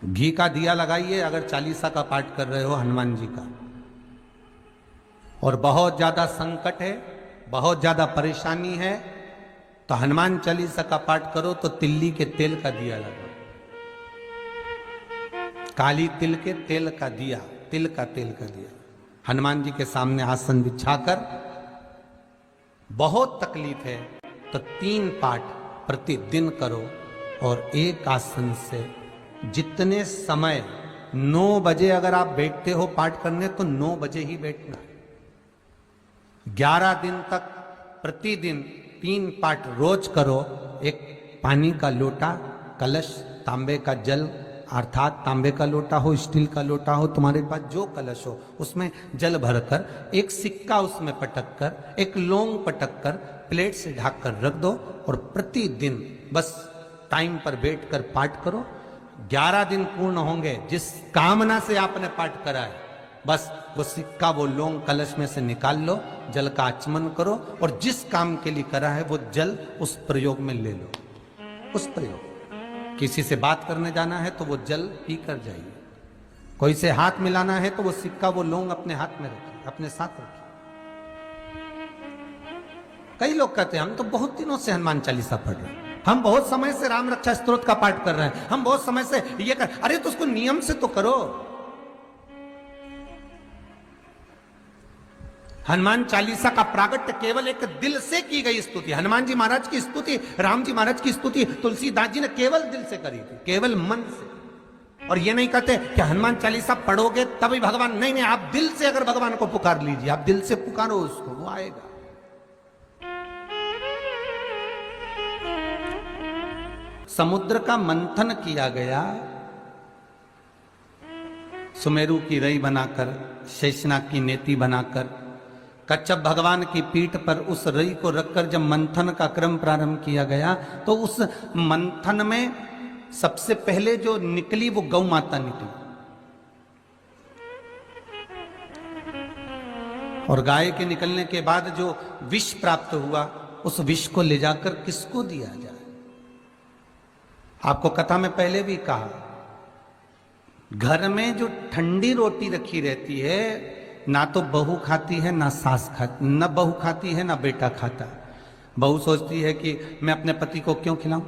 घी का दिया लगाइए अगर चालीसा का पाठ कर रहे हो हनुमान जी का। और बहुत ज्यादा संकट है, बहुत ज्यादा परेशानी है, तो हनुमान चालीसा का पाठ करो तो तिल्ली के तेल का दिया लगाओ, काली तिल के तेल का दिया, तिल का तेल का दिया हनुमान जी के सामने आसन बिछाकर। बहुत तकलीफ है तो 3 पाठ प्रतिदिन करो और एक आसन से जितने समय 9 बजे अगर आप बैठते हो पाठ करने तो 9 बजे ही बैठना है। 11 दिन तक प्रतिदिन 3 पाठ रोज करो। एक पानी का लोटा, कलश, तांबे का जल अर्थात तांबे का लोटा हो, स्टील का लोटा हो, तुम्हारे पास जो कलश हो उसमें जल भरकर एक सिक्का उसमें पटक कर, एक लौंग पटक कर प्लेट से ढक कर रख दो और प्रतिदिन बस टाइम पर बैठकर पाठ करो। 11 दिन पूर्ण होंगे, जिस कामना से आपने पाठ करा है बस वो सिक्का, वो लौंग कलश में से निकाल लो, जल का आचमन करो और जिस काम के लिए करा है वो जल उस प्रयोग में ले लो। उस प्रयोग, किसी से बात करने जाना है तो वो जल पी कर जाइए, कोई से हाथ मिलाना है तो वो सिक्का, वो लौंग अपने हाथ में रखिए, अपने साथ रखिए। कई लोग कहते हैं हम तो बहुत दिनों से हनुमान चालीसा पढ़ रहे हैं, हम बहुत समय से राम रक्षा स्तोत्र का पाठ कर रहे हैं, हम बहुत समय से ये कर, अरे तो उसको नियम से तो करो। हनुमान चालीसा का प्रागट्य केवल एक दिल से की गई स्तुति, हनुमान जी महाराज की स्तुति, राम जी महाराज की स्तुति तुलसीदास जी ने केवल दिल से करी थी, केवल मन से। और ये नहीं कहते कि हनुमान चालीसा पढ़ोगे तभी भगवान, नहीं नहीं, आप दिल से अगर भगवान को पुकार लीजिए, आप दिल से पुकारो उसको, वो आएगा। समुद्र का मंथन किया गया, सुमेरु की रई बनाकर, शेषनाग की नेति बनाकर, कच्छप भगवान की पीठ पर उस रई को रखकर जब मंथन का क्रम प्रारंभ किया गया तो उस मंथन में सबसे पहले जो निकली वो गौ माता निकली। और गाय के निकलने के बाद जो विष प्राप्त हुआ, उस विष को ले जाकर किसको दिया जाए? आपको कथा में पहले भी कहा, घर में जो ठंडी रोटी रखी रहती है ना तो बहू खाती है ना सास खाती, ना बहू खाती है ना बेटा खाता। बहू सोचती है कि मैं अपने पति को क्यों खिलाऊं,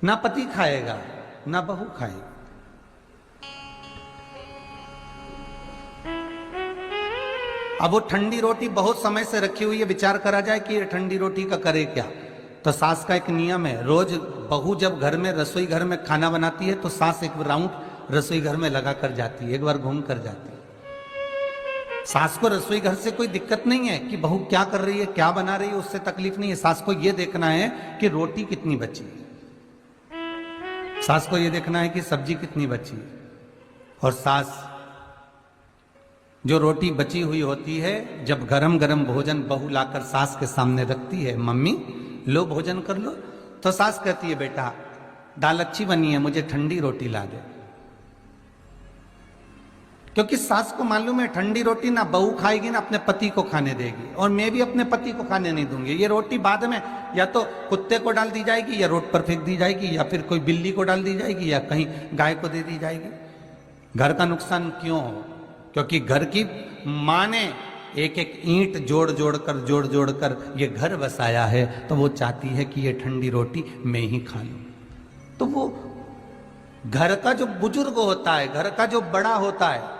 ना पति खाएगा ना बहू खाएगी। अब वो ठंडी रोटी बहुत समय से रखी हुई है, विचार करा जाए कि ये ठंडी रोटी का करे क्या। तो सास का एक नियम है, रोज बहू जब घर में रसोई घर में खाना बनाती है तो सास एक राउंड रसोई घर में लगा कर जाती है, एक बार घूम कर जाती है। सास को रसोई घर से कोई दिक्कत नहीं है कि बहू क्या कर रही है, क्या बना रही है, उससे तकलीफ नहीं है। सास को यह देखना है कि रोटी कितनी बची है, सास को यह देखना है कि सब्जी कितनी बची है। और सास जो रोटी बची हुई होती है, जब गरम गरम भोजन बहू लाकर सास के सामने रखती है, मम्मी लो भोजन कर लो, तो सास कहती है बेटा दाल अच्छी बनी है, मुझे ठंडी रोटी ला दे। क्योंकि सास को मालूम है ठंडी रोटी ना बहू खाएगी ना अपने पति को खाने देगी, और मैं भी अपने पति को खाने नहीं दूंगी। ये रोटी बाद में या तो कुत्ते को डाल दी जाएगी, या रोड पर फेंक दी जाएगी, या फिर कोई बिल्ली को डाल दी जाएगी, या कहीं गाय को दे दी जाएगी। घर का नुकसान क्यों हो? क्योंकि घर की माँ ने एक एक ईंट जोड़ जोड़ कर ये घर बसाया है, तो वो चाहती है कि ये ठंडी रोटी मैं ही खा लूं। तो वो घर का जो बुजुर्ग होता है, घर का जो बड़ा होता है,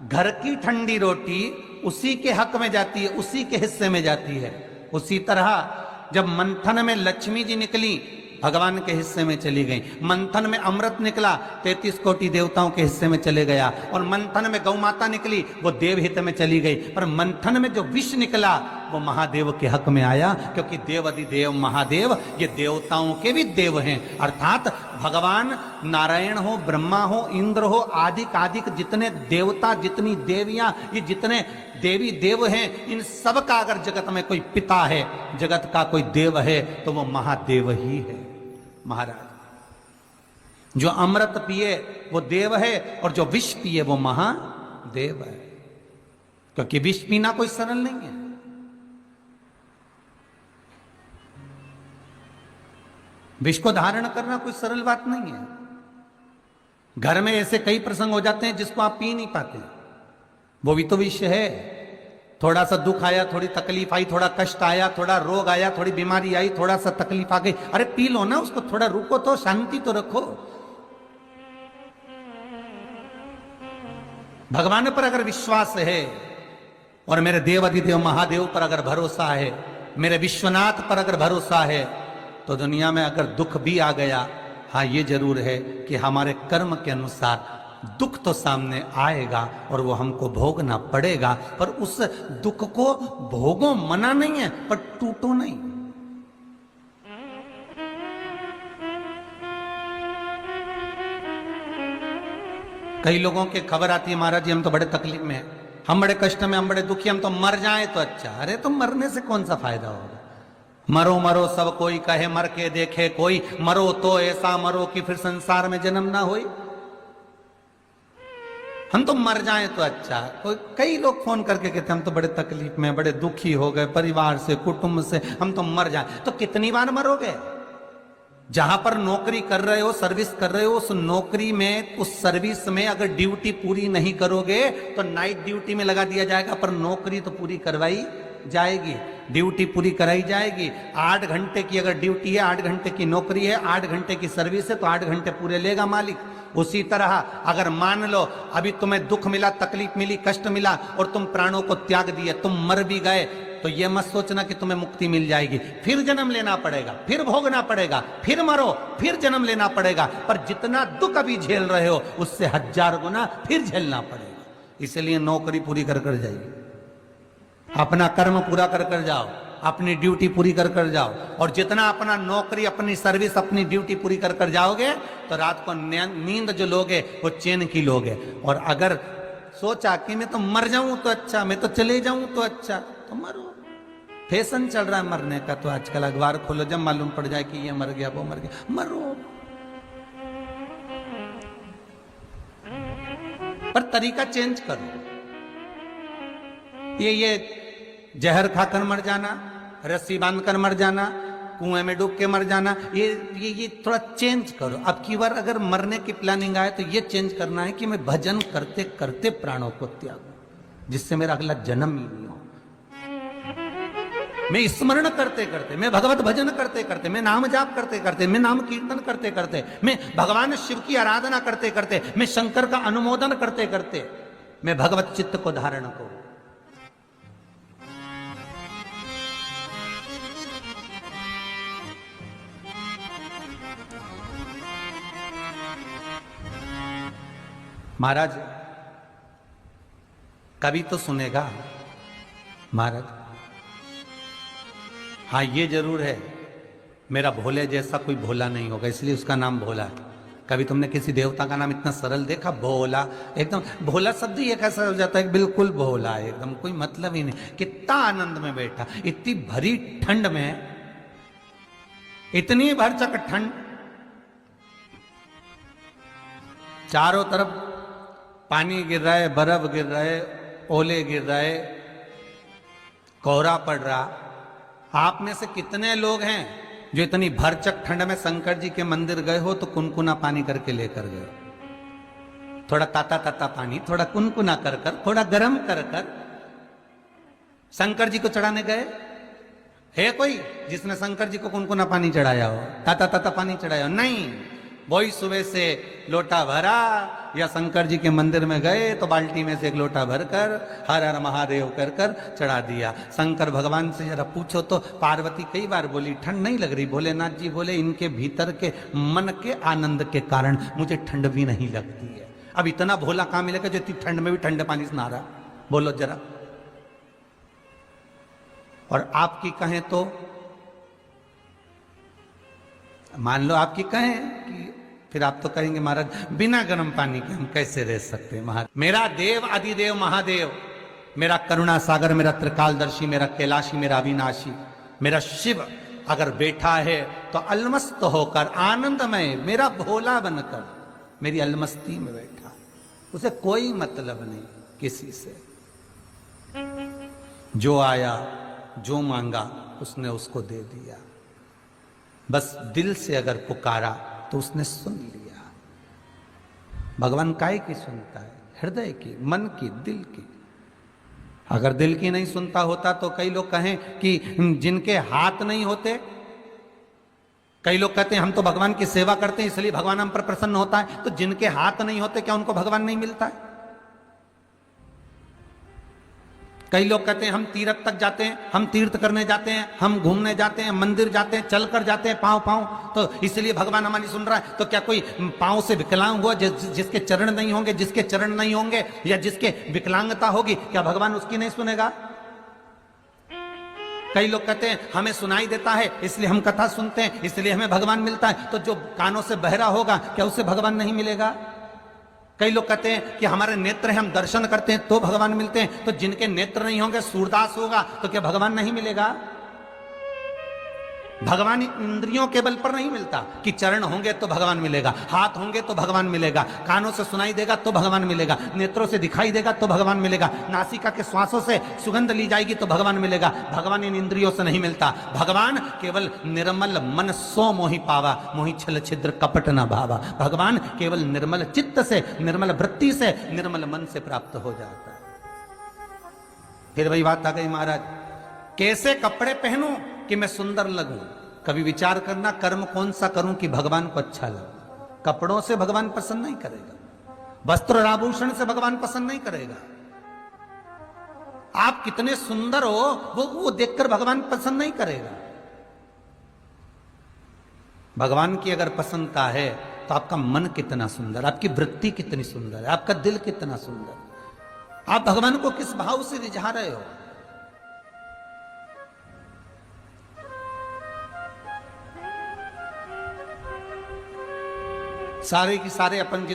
घर की ठंडी रोटी उसी के हक में जाती है, उसी के हिस्से में जाती है। उसी तरह जब मंथन में लक्ष्मी जी निकली, भगवान के हिस्से में चली गई। मंथन में अमृत निकला, 33 कोटि देवताओं के हिस्से में चले गया। और मंथन में गौ माता निकली, वो देवहित में चली गई। पर मंथन में जो विष निकला वो महादेव के हक में आया, क्योंकि देव अधिदेव महादेव ये देवताओं के भी देव हैं। अर्थात भगवान नारायण हो, ब्रह्मा हो, इंद्र हो, आदिक आदिक जितने देवता, जितनी देवियां, ये जितने देवी देव हैं, इन सब का अगर जगत में कोई पिता है, जगत का कोई देव है, तो वो महादेव ही है। महाराज जो अमृत पिए वो देव है, और जो विष पिए वो महादेव है। क्योंकि विष पीना कोई सरल नहीं है। विष को धारण करना कोई सरल बात नहीं है। घर में ऐसे कई प्रसंग हो जाते हैं जिसको आप पी नहीं पाते, वो भी तो विषय है। थोड़ा सा दुख आया, थोड़ी तकलीफ आई, थोड़ा कष्ट आया, थोड़ा रोग आया, थोड़ी बीमारी आई, थोड़ा सा तकलीफ आ गई, अरे पी लो ना उसको, थोड़ा रुको तो, शांति तो रखो। भगवान पर अगर विश्वास है और मेरे देव अधिदेव महादेव पर अगर भरोसा है, मेरे विश्वनाथ पर अगर भरोसा है, तो दुनिया में अगर दुख भी आ गया, हाँ ये जरूर है कि हमारे कर्म के अनुसार दुख तो सामने आएगा और वो हमको भोगना पड़ेगा, पर उस दुख को भोगो मना नहीं है, पर टूटो नहीं। कई लोगों के खबर आती है, महाराज जी हम तो बड़े तकलीफ में हैं, हम बड़े कष्ट में, हम बड़े दुखी, हम तो मर जाएं तो अच्छा। अरे तो मरने से कौन सा फायदा होगा? मरो मरो सब कोई कहे, मर के देखे कोई, मरो तो ऐसा मरो कि फिर संसार में जन्म ना होई। हम तो मर जाएं तो अच्छा। कई लोग फोन करके कहते हम तो बड़े तकलीफ में, बड़े दुखी हो गए परिवार से, कुटुंब से, हम तो मर जाएं। तो कितनी बार मरोगे? जहां पर नौकरी कर रहे हो, सर्विस कर रहे हो, उस नौकरी में, उस सर्विस में अगर ड्यूटी पूरी नहीं करोगे तो नाइट ड्यूटी में लगा दिया जाएगा, पर नौकरी तो पूरी करवाई जाएगी, ड्यूटी पूरी कराई जाएगी। 8 घंटे की अगर ड्यूटी है, 8 घंटे की नौकरी है, 8 घंटे की सर्विस है, तो 8 घंटे पूरे लेगा मालिक। उसी तरह अगर मान लो अभी तुम्हें दुख मिला, तकलीफ मिली, कष्ट मिला और तुम प्राणों को त्याग दिए, तुम मर भी गए, तो ये मत सोचना कि तुम्हें मुक्ति मिल जाएगी। फिर जन्म लेना पड़ेगा, फिर भोगना पड़ेगा, फिर मरो, फिर जन्म लेना पड़ेगा। पर जितना दुख अभी झेल रहे हो उससे 1000 गुना फिर झेलना पड़ेगा। इसलिए नौकरी पूरी कर कर जाइए, अपना कर्म पूरा कर कर जाओ, अपनी ड्यूटी पूरी कर कर जाओ। और जितना अपना नौकरी, अपनी सर्विस, अपनी ड्यूटी पूरी कर कर जाओगे तो रात को नींद जो लोगे वो चैन की लोगे। और अगर सोचा कि मैं तो मर जाऊं तो अच्छा, मैं तो चले जाऊं तो अच्छा, तो मरो। फैशन चल रहा है मरने का, तो आजकल अखबार खोलो, जब मालूम पड़ जाए कि ये मर गया, वो मर गया, मरो। पर तरीका चेंज करो। ये जहर खाकर मर जाना, रस्सी बांधकर मर जाना, कुएं में डूब के मर जाना, ये थोड़ा चेंज करो। अब की बार अगर मरने की प्लानिंग आए तो ये चेंज करना है कि मैं भजन करते करते प्राणों को त्यागूं, जिससे मेरा अगला जन्म ही नहीं हो। मैं स्मरण करते करते, मैं भगवत भजन करते करते, मैं नाम जाप करते करते, मैं नाम कीर्तन करते करते, मैं भगवान शिव की आराधना करते करते, मैं शंकर का अनुमोदन करते करते मैं भगवत चित्त को धारण करूं। महाराज कभी तो सुनेगा महाराज, हाँ ये जरूर है, मेरा भोले जैसा कोई भोला नहीं होगा, इसलिए उसका नाम भोला है। कभी तुमने किसी देवता का नाम इतना सरल देखा? भोला, एकदम भोला शब्द ही एक ऐसा हो जाता है, बिल्कुल भोला, एकदम कोई मतलब ही नहीं। कितना आनंद में बैठा, इतनी भरी ठंड में, इतनी भरचक ठंड, चारों तरफ पानी गिर रहा है, बर्फ गिर रहा है, ओले गिर रहे, कोहरा पड़ रहा। आप में से कितने लोग हैं जो इतनी भरचक ठंड में शंकर जी के मंदिर गए हो तो कुनकुना पानी करके लेकर गए? थोड़ा ताता ताता पानी, थोड़ा कुनकुना कर कर, थोड़ा गर्म कर कर शंकर जी को चढ़ाने गए? है कोई जिसने शंकर जी को कुनकुना पानी चढ़ाया हो, ताता ताता पानी चढ़ाया हो? नहीं। वही सुबह से लोटा भरा, या शंकर जी के मंदिर में गए तो बाल्टी में से एक लोटा भरकर हर हर महादेव कर कर चढ़ा दिया। शंकर भगवान से जरा पूछो तो पार्वती कई बार बोली ठंड नहीं लग रही। भोलेनाथ जी बोले इनके भीतर के मन के आनंद के कारण मुझे ठंड भी नहीं लगती है। अब इतना भोला कहां मिलेगा जो इतनी ठंड में भी ठंडे पानी से नहा रहा? बोलो जरा। और आपकी कहें तो, मान लो आपकी कहें कि फिर आप तो कहेंगे महाराज बिना गर्म पानी के हम कैसे रह सकते हैं? महाराज मेरा देव अधिदेव महादेव, मेरा करुणा सागर, मेरा त्रिकालदर्शी, मेरा कैलाशी, मेरा अविनाशी, मेरा शिव अगर बैठा है तो अलमस्त होकर, आनंदमय, मेरा भोला बनकर मेरी अलमस्ती में बैठा, उसे कोई मतलब नहीं किसी से। जो आया जो मांगा उसने उसको दे दिया, बस दिल से अगर पुकारा तो उसने सुन लिया। भगवान काय की सुनता है? हृदय की, मन की, दिल की। अगर दिल की नहीं सुनता होता तो कई लोग कहें कि जिनके हाथ नहीं होते, कई लोग कहते हैं हम तो भगवान की सेवा करते हैं इसलिए भगवान हम पर प्रसन्न होता है, तो जिनके हाथ नहीं होते क्या उनको भगवान नहीं मिलता है? कई लोग कहते हैं हम तीर्थ तक जाते हैं, हम तीर्थ करने जाते हैं, हम घूमने जाते हैं, मंदिर जाते हैं, चलकर जाते हैं पांव पांव, तो इसलिए भगवान हमारी सुन रहा है। तो क्या कोई पांव से विकलांग हुआ जिसके चरण नहीं होंगे, जिसके चरण नहीं होंगे या जिसके विकलांगता होगी, क्या भगवान उसकी नहीं सुनेगा? कई लोग कहते हैं हमें सुनाई देता है इसलिए हम कथा सुनते हैं, इसलिए हमें भगवान मिलता है, तो जो कानों से बहरा होगा क्या उसे भगवान नहीं मिलेगा? कई लोग कहते हैं कि हमारे नेत्र हैं, हम दर्शन करते हैं तो भगवान मिलते हैं, तो जिनके नेत्र नहीं होंगे, सूरदास होगा, तो क्या भगवान नहीं मिलेगा? भगवान इंद्रियों के बल पर नहीं मिलता कि चरण होंगे तो भगवान मिलेगा, हाथ होंगे तो भगवान मिलेगा, कानों से सुनाई देगा तो भगवान मिलेगा, नेत्रों से दिखाई देगा तो भगवान मिलेगा, नासिका के श्वासों से सुगंध ली जाएगी तो भगवान मिलेगा। भगवान इन इंद्रियों से नहीं मिलता। भगवान केवल निर्मल मन सो मोहि पावा, मोहि छल छिद्र कपट न भावा। भगवान केवल निर्मल चित्त से, निर्मल वृत्ति से, निर्मल मन से प्राप्त हो जाता है। फिर वही बात आ गई महाराज, कैसे कपड़े पहनूं कि मैं सुंदर लगूं? कभी विचार करना कर्म कौन सा करूं कि भगवान को अच्छा लगे। कपड़ों से भगवान पसंद नहीं करेगा, वस्त्र और आभूषण से भगवान पसंद नहीं करेगा। आप कितने सुंदर हो वो देखकर भगवान पसंद नहीं करेगा। भगवान की अगर प्रसन्नता है तो आपका मन कितना सुंदर, आपकी वृत्ति कितनी सुंदर है, आपका दिल कितना सुंदर, आप भगवान को किस भाव से रिझा रहे हो। सारे की सारे अपन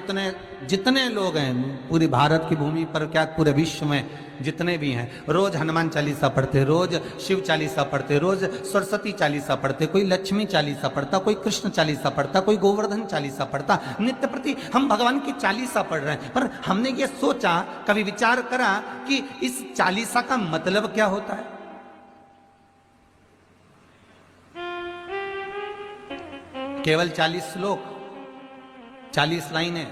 जितने लोग हैं पूरी भारत की भूमि पर, क्या पूरे विश्व में जितने भी हैं, रोज हनुमान चालीसा पढ़ते, रोज शिव चालीसा पढ़ते, रोज सरस्वती चालीसा पढ़ते, कोई लक्ष्मी चालीसा पढ़ता, कोई कृष्ण चालीसा पढ़ता, कोई गोवर्धन चालीसा पढ़ता। नित्य प्रति हम भगवान की चालीसा पढ़ रहे हैं, पर हमने ये सोचा, कभी विचार करा कि इस चालीसा का मतलब क्या होता है? केवल 40 श्लोक, 40 लाइनें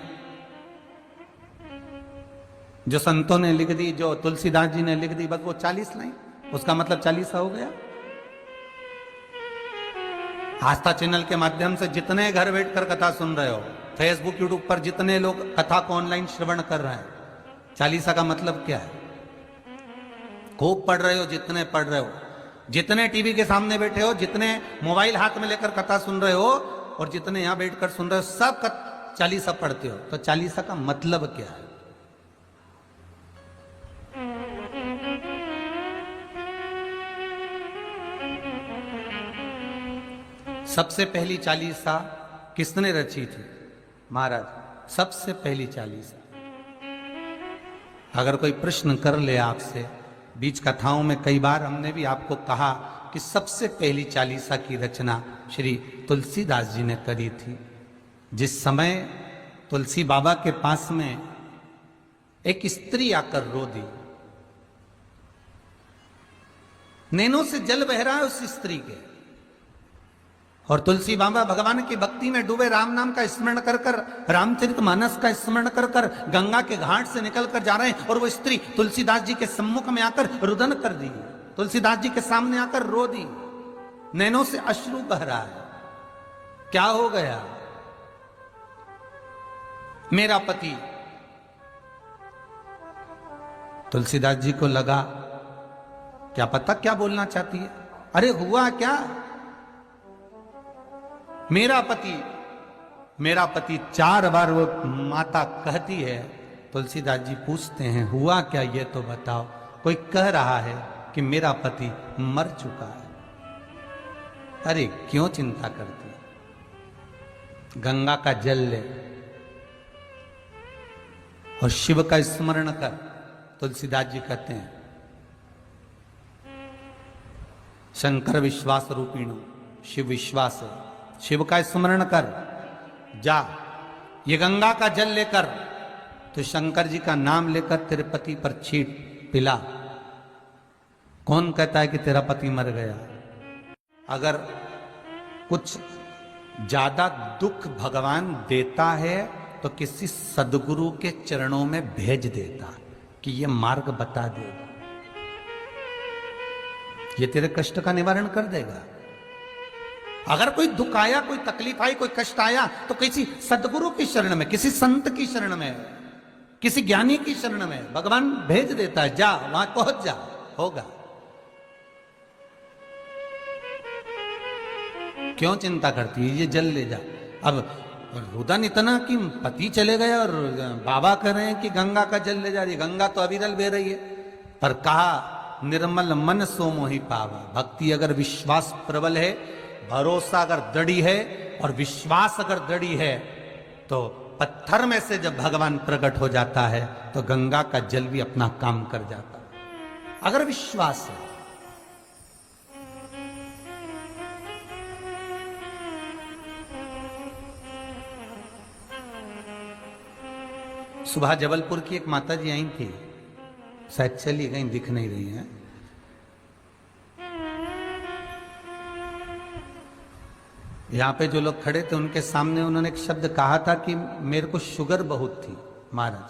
जो संतों ने लिख दी, जो तुलसीदास जी ने लिख दी, बस वो 40 लाइन, उसका मतलब 40 हो गया। आस्था चैनल के माध्यम से जितने घर बैठकर कथा सुन रहे हो, फेसबुक यूट्यूब पर जितने लोग कथा को ऑनलाइन श्रवण कर रहे हैं, चालीसा का मतलब क्या है? खूब पढ़ रहे हो, जितने पढ़ रहे हो, जितने टीवी के सामने बैठे हो, जितने मोबाइल हाथ में लेकर कथा सुन रहे हो, और जितने यहां बैठकर सुन रहे हो, सब चालीसा पढ़ते हो। तो चालीसा का मतलब क्या है? सबसे पहली चालीसा किसने रची थी? महाराज, सबसे पहली चालीसा। अगर कोई प्रश्न कर ले आपसे, बीच कथाओं में कई बार हमने भी आपको कहा कि सबसे पहली चालीसा की रचना श्री तुलसीदास जी ने करी थी। जिस समय तुलसी बाबा के पास में एक स्त्री आकर रो दी, नैनों से जल बह रहा है उस स्त्री के, और तुलसी बाबा भगवान की भक्ति में डूबे, राम नाम का स्मरण कर कर, रामचरितमानस का स्मरण कर कर गंगा के घाट से निकल कर जा रहे हैं, और वो स्त्री तुलसीदास जी के सम्मुख में आकर रुदन कर दी, तुलसीदास जी के सामने आकर रो दी, नैनों से अश्रु बह रहा है। क्या हो गया? मेरा पति। तुलसीदास जी को लगा क्या पता क्या बोलना चाहती है। अरे हुआ क्या? मेरा पति, मेरा पति 4 बार वो माता कहती है। तुलसीदास जी पूछते हैं हुआ क्या, ये तो बताओ। कोई कह रहा है कि मेरा पति मर चुका है। अरे क्यों चिंता करती, गंगा का जल ले और शिव का स्मरण कर। तुलसीदास जी कहते हैं शंकर विश्वास रूपिणो, शिव विश्वास है, शिव का स्मरण कर, जा ये गंगा का जल लेकर तो शंकर जी का नाम लेकर तेरे पति पर छीट पिला। कौन कहता है कि तेरा पति मर गया? अगर कुछ ज्यादा दुख भगवान देता है तो किसी सदगुरु के चरणों में भेज देता कि ये मार्ग बता देगा, ये तेरे कष्ट का निवारण कर देगा। अगर कोई दुख आया, कोई तकलीफ आई, कोई कष्ट आया, तो किसी सदगुरु की शरण में, किसी संत की शरण में, किसी ज्ञानी की शरण में भगवान भेज देता है, जा वहां पहुंच जा, होगा। क्यों चिंता करती है, ये जल ले जा। अब रुदन इतना कि पति चले गए और बाबा कह रहे हैं कि गंगा का जल ले जा रही, गंगा तो अविरल बह रही है। पर कहा निर्मल मन सो मोहि पावा। भक्ति अगर विश्वास प्रबल है, भरोसा अगर दृढ़ी है और विश्वास अगर दृढ़ी है, तो पत्थर में से जब भगवान प्रकट हो जाता है तो गंगा का जल भी अपना काम कर जाता है, अगर विश्वास है। सुबह जबलपुर की एक माता जी आई थी, शायद चली गई, दिख नहीं रही है। यहां पे जो लोग खड़े थे उनके सामने उन्होंने एक शब्द कहा था कि मेरे को शुगर बहुत थी महाराज।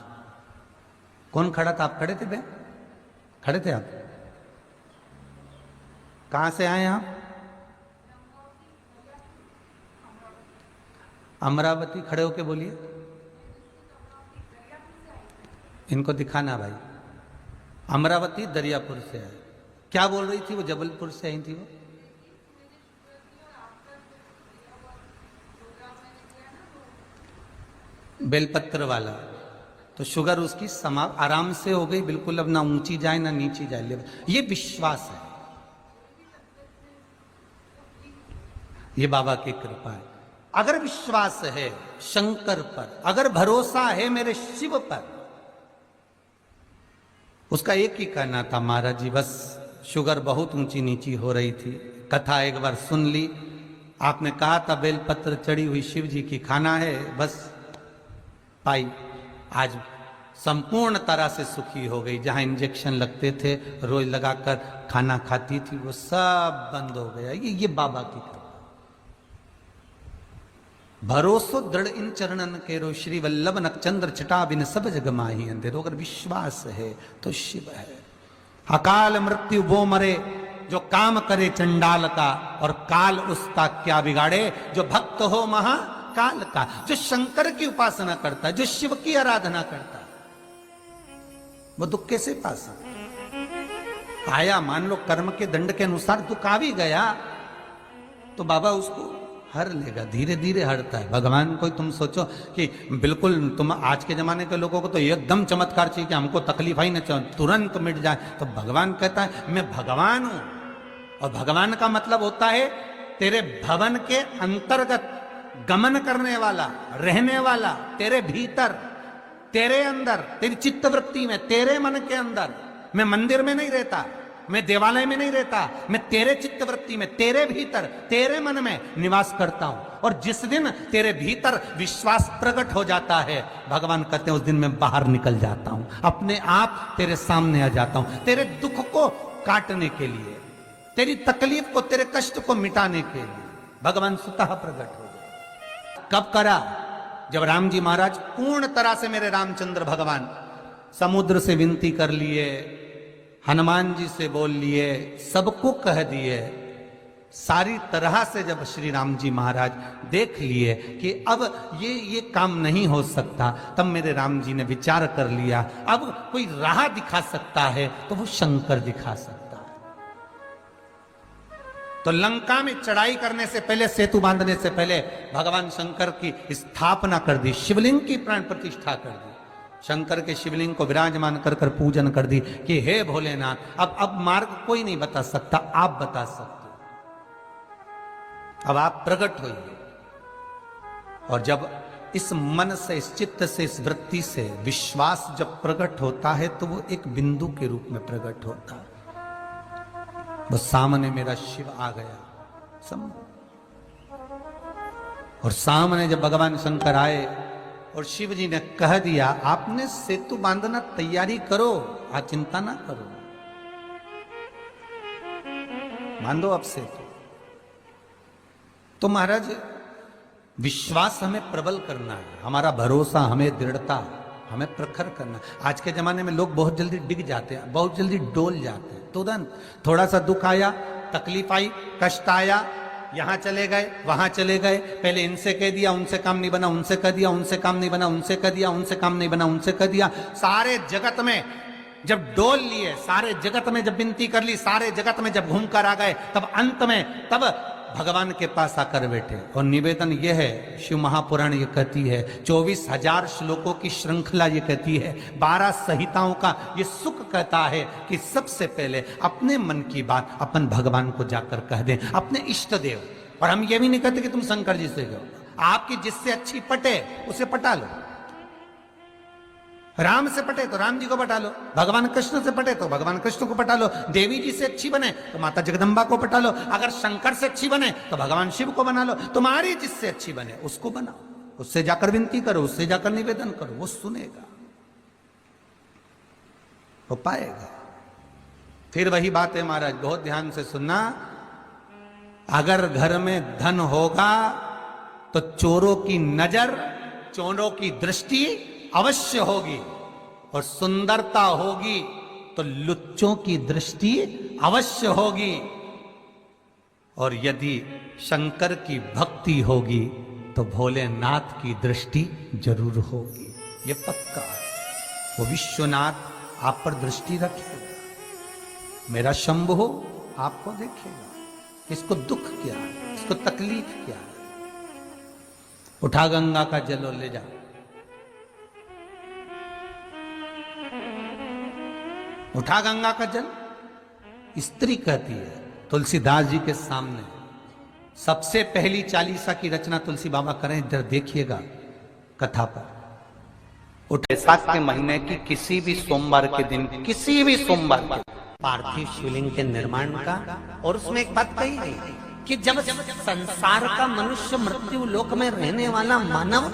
कौन खड़ा था? आप खड़े थे बे? खड़े थे आप? कहां से आए आप? अमरावती। खड़े होके बोलिए, इनको दिखाना भाई। अमरावती दरियापुर से है। क्या बोल रही थी वो? जबलपुर से आई थी वो। बेलपत्र वाला, तो शुगर उसकी आराम से हो गई बिल्कुल, अब ना ऊंची जाए ना नीची जाए। ये विश्वास है, ये बाबा की कृपा है। अगर विश्वास है शंकर पर, अगर भरोसा है मेरे शिव पर, उसका एक ही कहना था, महाराज जी बस शुगर बहुत ऊंची नीची हो रही थी, कथा एक बार सुन ली, आपने कहा था बेलपत्र चढ़ी हुई शिव जी की खाना है, बस पाई। आज संपूर्ण तरह से सुखी हो गई। जहां इंजेक्शन लगते थे रोज लगाकर खाना खाती थी, वो सब बंद हो गया। ये बाबा की कृपा। भरोसो दृढ़ इन चरणन केरो, श्री वल्लभ नक्षत्र छटा बिन सब जग माही अंधेरो। अगर विश्वास है तो शिव है। अकाल मृत्यु वो मरे जो काम करे चंडाल का, और काल उसका क्या बिगाड़े जो भक्त हो महाकाल का। जो शंकर की उपासना करता है, जो शिव की आराधना करता है, वो दुख कैसे पा सकता? आया मान लो कर्म के दंड के अनुसार दुख आ भी गया तो बाबा उसको हर लेगा, धीरे धीरे हरता है। भगवान को तुम सोचो कि बिल्कुल तुम आज के जमाने के लोगों को तो एकदम चमत्कार चाहिए कि हमको तकलीफ ही न तुरंत मिट जाए, तो भगवान कहता है मैं भगवान हूं। और भगवान का मतलब होता है तेरे भवन के अंतर्गत गमन करने वाला, रहने वाला, तेरे भीतर, तेरे अंदर, तेरी चित्तवृत्ति में, तेरे मन के अंदर। मैं मंदिर में नहीं रहता, मैं देवालय में नहीं रहता, मैं तेरे चित्तवृत्ति में, तेरे भीतर, तेरे मन में निवास करता हूं। और जिस दिन तेरे भीतर विश्वास प्रकट हो जाता है, भगवान कहते हैं उस दिन मैं बाहर निकल जाता हूं, अपने आप तेरे सामने आ जाता हूं, तेरे दुख को काटने के लिए, तेरी तकलीफ को, तेरे कष्ट को मिटाने के लिए भगवान स्वतः प्रकट हो गए। कब करा? जब राम जी महाराज पूर्ण तरह से, मेरे रामचंद्र भगवान समुद्र से विनती कर लिए, हनुमान जी से बोल लिए, सबको कह दिए, सारी तरह से जब श्री राम जी महाराज देख लिए कि अब ये काम नहीं हो सकता, तब मेरे राम जी ने विचार कर लिया अब कोई राह दिखा सकता है तो वो शंकर दिखा सकता है। तो लंका में चढ़ाई करने से पहले, सेतु बांधने से पहले भगवान शंकर की स्थापना कर दी, शिवलिंग की प्राण प्रतिष्ठा कर दी, शंकर के शिवलिंग को विराजमान कर कर पूजन कर दी कि हे भोलेनाथ, अब मार्ग कोई नहीं बता सकता, आप बता सकते, अब आप प्रकट होइए। और जब इस मन से, इस चित्त से, इस वृत्ति से विश्वास जब प्रकट होता है तो वो एक बिंदु के रूप में प्रकट होता है। वो सामने मेरा शिव आ गया और सामने जब भगवान शंकर आए और शिव जी ने कह दिया आपने सेतु बांधना तैयारी करो, आप चिंता ना करो, बांधो अब सेतु। तो महाराज विश्वास हमें प्रबल करना है, हमारा भरोसा हमें दृढ़ता हमें प्रखर करना। आज के जमाने में लोग बहुत जल्दी डिग जाते हैं, बहुत जल्दी डोल जाते हैं। तुरंत थोड़ा सा दुख आया, तकलीफ आई, कष्ट आया, यहां चले गए, वहां चले गए, पहले इनसे कह दिया, उनसे काम नहीं बना, उनसे कह दिया, उनसे काम नहीं बना, उनसे कह दिया, उनसे काम नहीं बना, उनसे कह दिया। सारे जगत में जब डोल लिए, सारे जगत में जब विनती कर ली, सारे जगत में जब घूम कर आ गए, तब अंत में तब भगवान के पास आकर बैठे। और निवेदन यह है, शिव महापुराण ये कहती है, 24,000 श्लोकों की श्रृंखला ये कहती है, 12 संहिताओं का ये सुख कहता है कि सबसे पहले अपने मन की बात अपन भगवान को जाकर कह दें, अपने इष्ट देव। और हम ये भी नहीं कहते कि तुम शंकर जी से कहो, आपकी जिससे अच्छी पटे उसे पटा लो। राम से पटे तो राम जी को पटा लो, भगवान कृष्ण से पटे तो भगवान कृष्ण को पटा लो, देवी जी से अच्छी बने तो माता जगदम्बा को पटा लो, अगर शंकर से अच्छी बने तो भगवान शिव को बना लो। तुम्हारी जिससे अच्छी बने उसको बनाओ, उससे जाकर विनती करो, उससे जाकर निवेदन करो, वो सुनेगा, वो पाएगा। फिर वही बात है महाराज, बहुत ध्यान से सुनना, अगर घर में धन होगा तो चोरों की नजर, चोरों की दृष्टि अवश्य होगी, और सुंदरता होगी तो लुच्चों की दृष्टि अवश्य होगी, और यदि शंकर की भक्ति होगी तो भोलेनाथ की दृष्टि जरूर होगी। ये पक्का है, वो विश्वनाथ आप पर दृष्टि रखेगा, मेरा शंभु आपको देखेगा, इसको दुख क्या है, इसको तकलीफ क्या है। उठा गंगा का जल और ले जा, उठा गंगा का जल। स्त्री कहती है तुलसीदास जी के सामने, सबसे पहली चालीसा की रचना तुलसी बाबा करें, इधर देखिएगा कथा पर। वैशाख के महीने की किसी भी सोमवार के दिन, किसी भी सोमवार के पार्थिव शिवलिंग के निर्माण का, और उसमें एक बात कही गई कि जब संसार का मनुष्य मृत्यु लोक में रहने वाला मानव